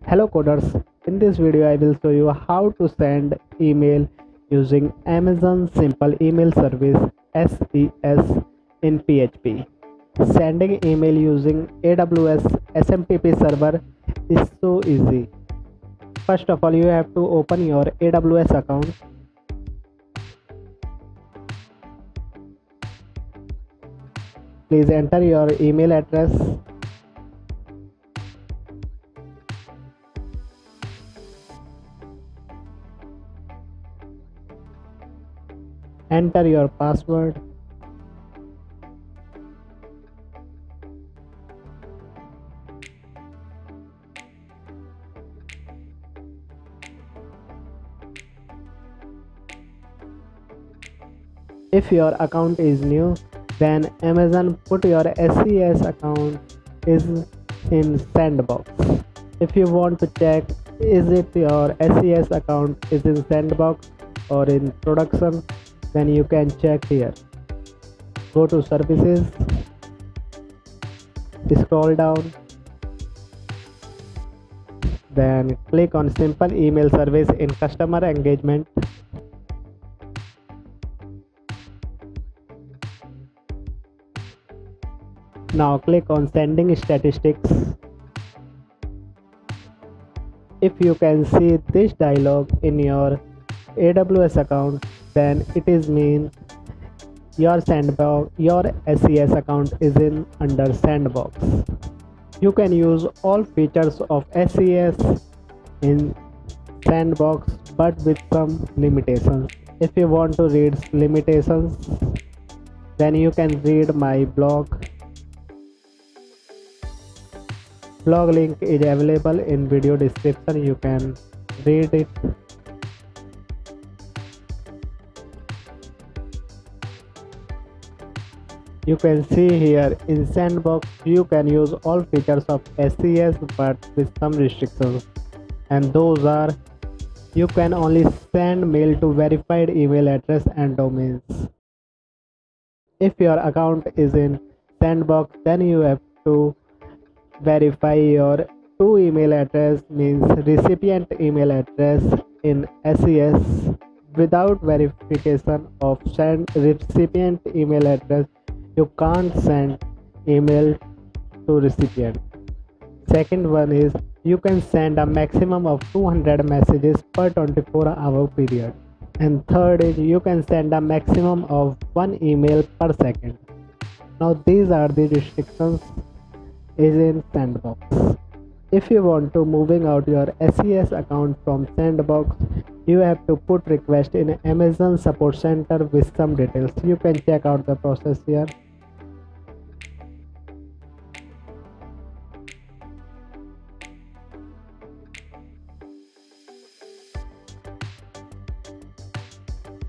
Hello coders, in this video I will show you how to send email using Amazon Simple Email Service SES in PHP. Sending email using AWS SMTP server is so easy. First of all, you have to open your AWS account. Please enter your email address. Enter your password. If your account is new, then Amazon put your SES account is in sandbox. If you want to check is it your SES account is in sandbox or in production, then you can check here. Go to services, scroll down, then click on simple email service in customer engagement. Now click on sending statistics. If you can see this dialog in your AWS account, then it is mean your sandbox, your SES account is in under sandbox. You can use all features of SES in sandbox but with some limitations. If you want to read limitations, then you can read my blog. Blog link is available in video description, you can read it. You can see here in sandbox you can use all features of SES but with some restrictions, and those are you can only send mail to verified email address and domains. If your account is in sandbox, then you have to verify your two email address, means recipient email address in SES. Without verification of send recipient email address, you can't send email to recipient. Second one is you can send a maximum of 200 messages per 24-hour period. And third is you can send a maximum of 1 email per second. Now these are the restrictions is in sandbox. If you want to moving out your SES account from sandbox, you have to put request in Amazon support center with some details. You can check out the process here.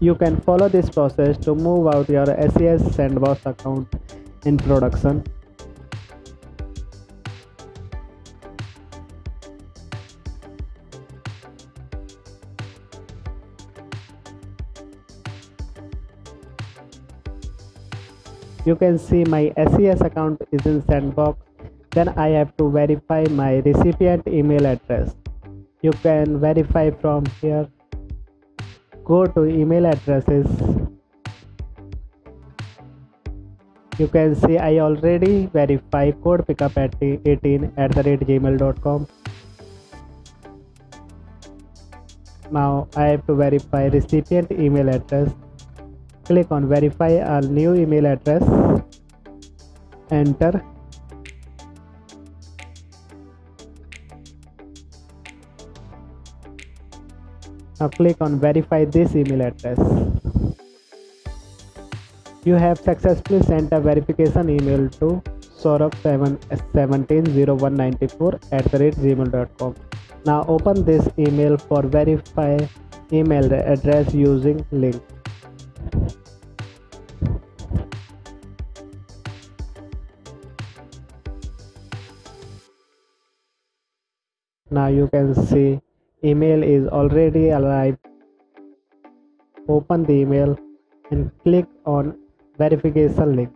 You can follow this process to move out your SES sandbox account in production. You can see my SES account is in sandbox. Then I have to verify my recipient email address. You can verify from here. Go to email addresses. You can see I already verify code pickup at 18@gmail.com. Now I have to verify recipient email address. Click on verify a new email address. Enter. Now click on verify this email address. You have successfully sent a verification email to saurabh170194@gmail.com. Now open this email for verify email address using link. Now you can see email is already arrived. Open the email and click on verification link.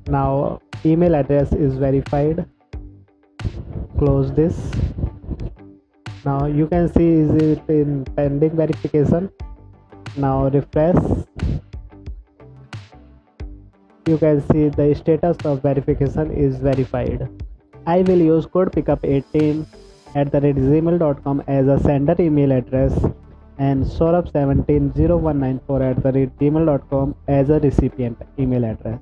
Now email address is verified. Close this. Now you can see is it in pending verification. Now refresh. You can see the status of verification is verified. I will use code pickup18@gmail.com as a sender email address and saurabh170194@gmail.com as a recipient email address.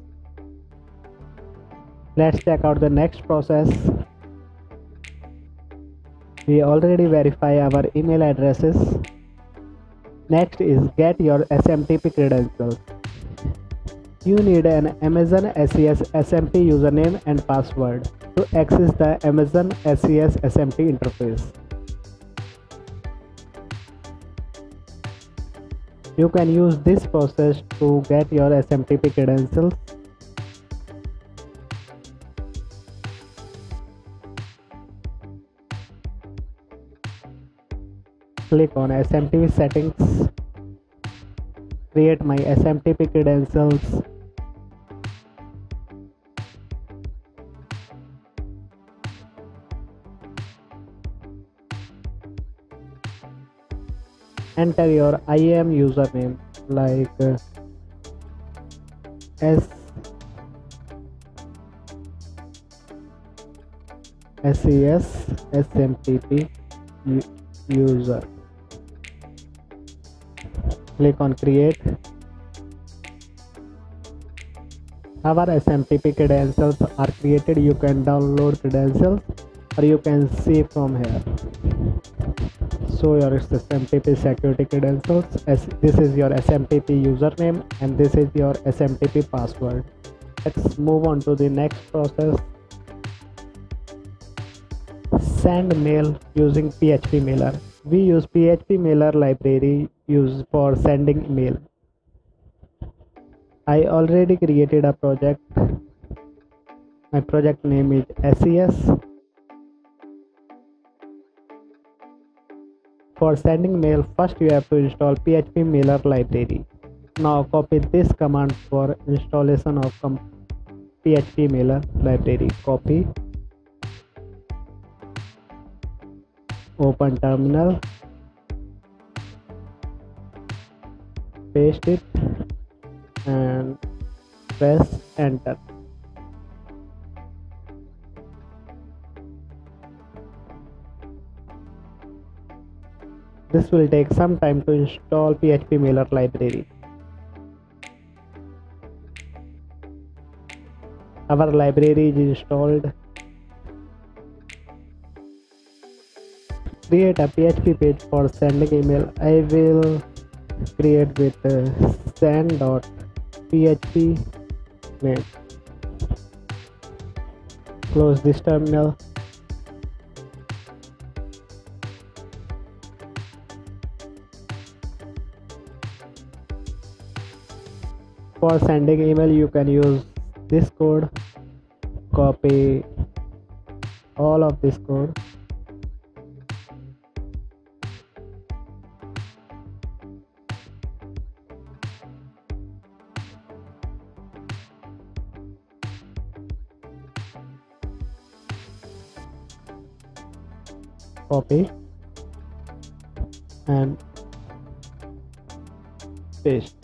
Let's check out the next process. We already verify our email addresses. Next is get your SMTP credentials. You need an Amazon SES SMT username and password to access the Amazon SES SMT interface. You can use this process to get your SMTP credentials. Click on SMTP settings. Create my SMTP credentials. Enter your IAM username like SES SMTP user. Click on create. Our SMTP credentials are created. You can download credentials or you can see from here. So your SMTP security credentials. This is your SMTP username and this is your SMTP password. Let's move on to the next process. Send mail using Phpmailer. We use Phpmailer library used for sending mail. I already created a project. My project name is SES. For sending mail, first you have to install Phpmailer library. Now copy this command for installation of Phpmailer library. Copy. Open terminal. Paste it and press enter. This will take some time to install Phpmailer library. Our library is installed. Create a PHP page for sending email. I will create with send.php name. Close this terminal. For sending email, you can use this code. Copy all of this code. Copy and paste.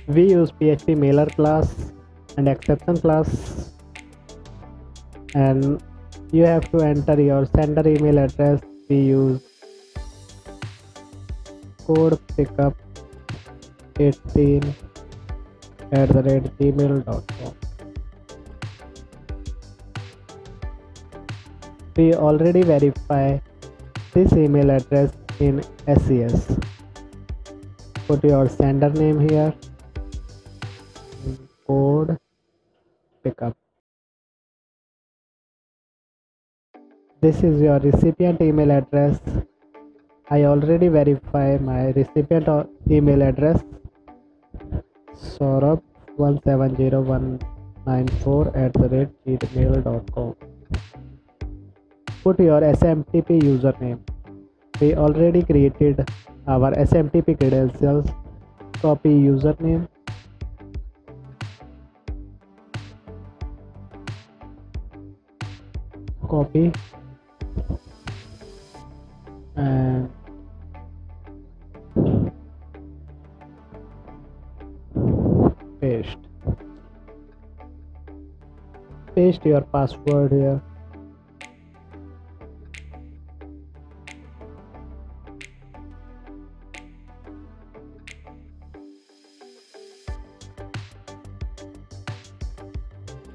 We use Phpmailer class and exception class, and you have to enter your sender email address. We use code pickup18@gmail.com. We already verify this email address in SES. Put your sender name here. Code pickup. This is your recipient email address. I already verify my recipient email address. saurabh170194@gmail.com. Put your SMTP username. We already created our SMTP credentials. Copy username copy and paste. Paste your password here.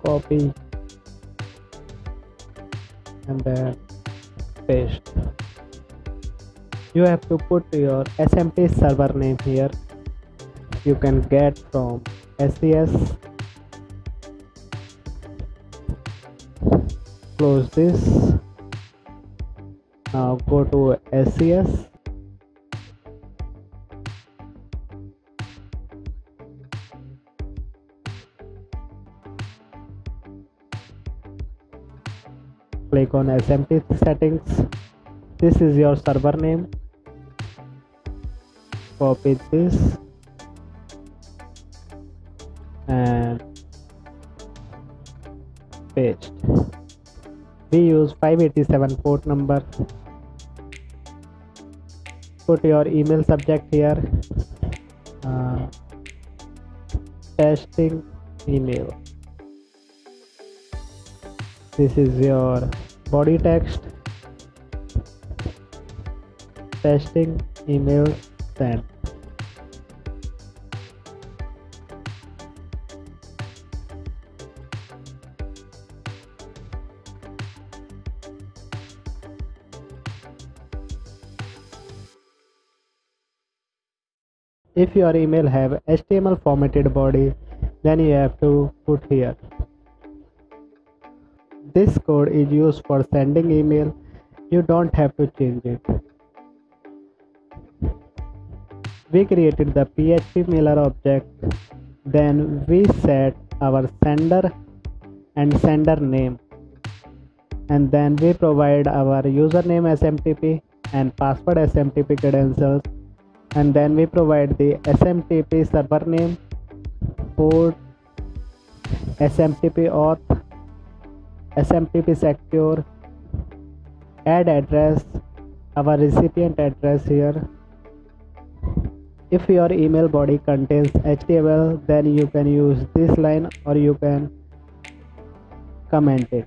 Copy and then paste. You have to put your SMT server name here. You can get from SES. Close this. Now go to SES. Click on SMT settings. This is your server name. Copy this and paste. We use 587 port number. Put your email subject here. Testing email. This is your body text. Testing email sent. If your email have HTML formatted body, then you have to put here. This code is used for sending email. You don't have to change it. We created the Phpmailer object. Then we set our sender and sender name. And then we provide our username SMTP and password SMTP credentials. And then we provide the SMTP server name, port, SMTP auth, SMTP secure, add address, our recipient address here. If your email body contains HTML, then you can use this line or you can comment it.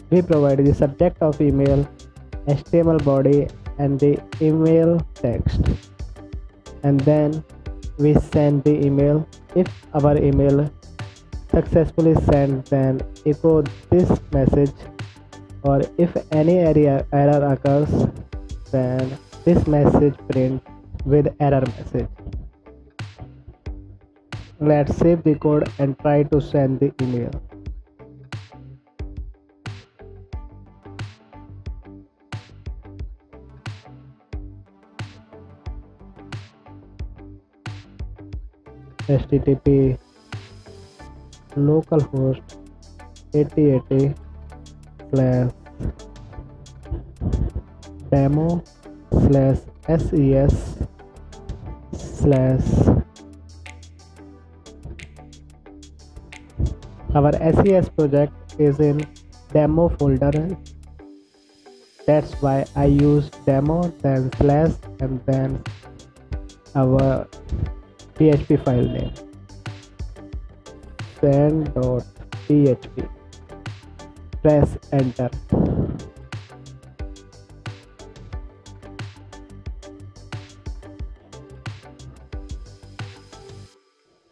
We provide the subject of email, HTML body and the email text, and then we send the email. If our email successfully sent, then echo this message, or if any error occurs, then this message print with error message. Let's save the code and try to send the email. HTTP localhost 8080 / demo / SES / our SES project is in demo folder. That's why I use demo, then / and then our PHP file name send.php. Press enter.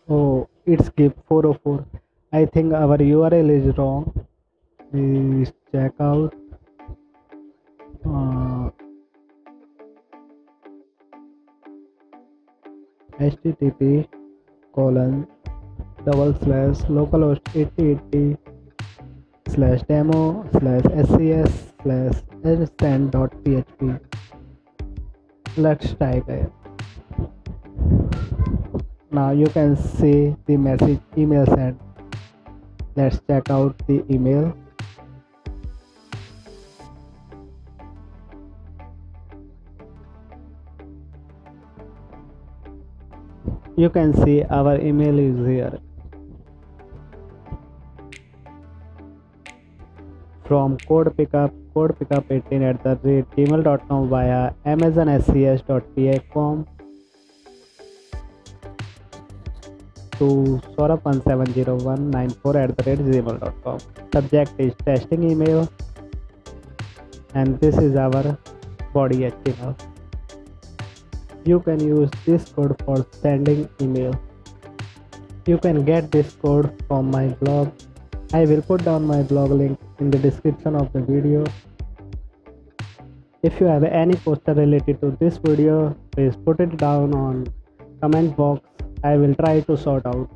Oh, it's give 404. I think our URL is wrong. Please check out. HTTP :/localhost 8080 /demo /SES /send.php. Let's type it. Now you can see the message email sent. Let's check out the email. You can see our email is here. from codepickup18@gmail.com via amazonses.picom to saurabh17019@gmail.com. Subject is testing email, and this is our body HTML. You can use this code for sending email. You can get this code from my blog. I will put down my blog link in the description of the video. If you have any question related to this video, please put it down on comment box. I will try to sort out.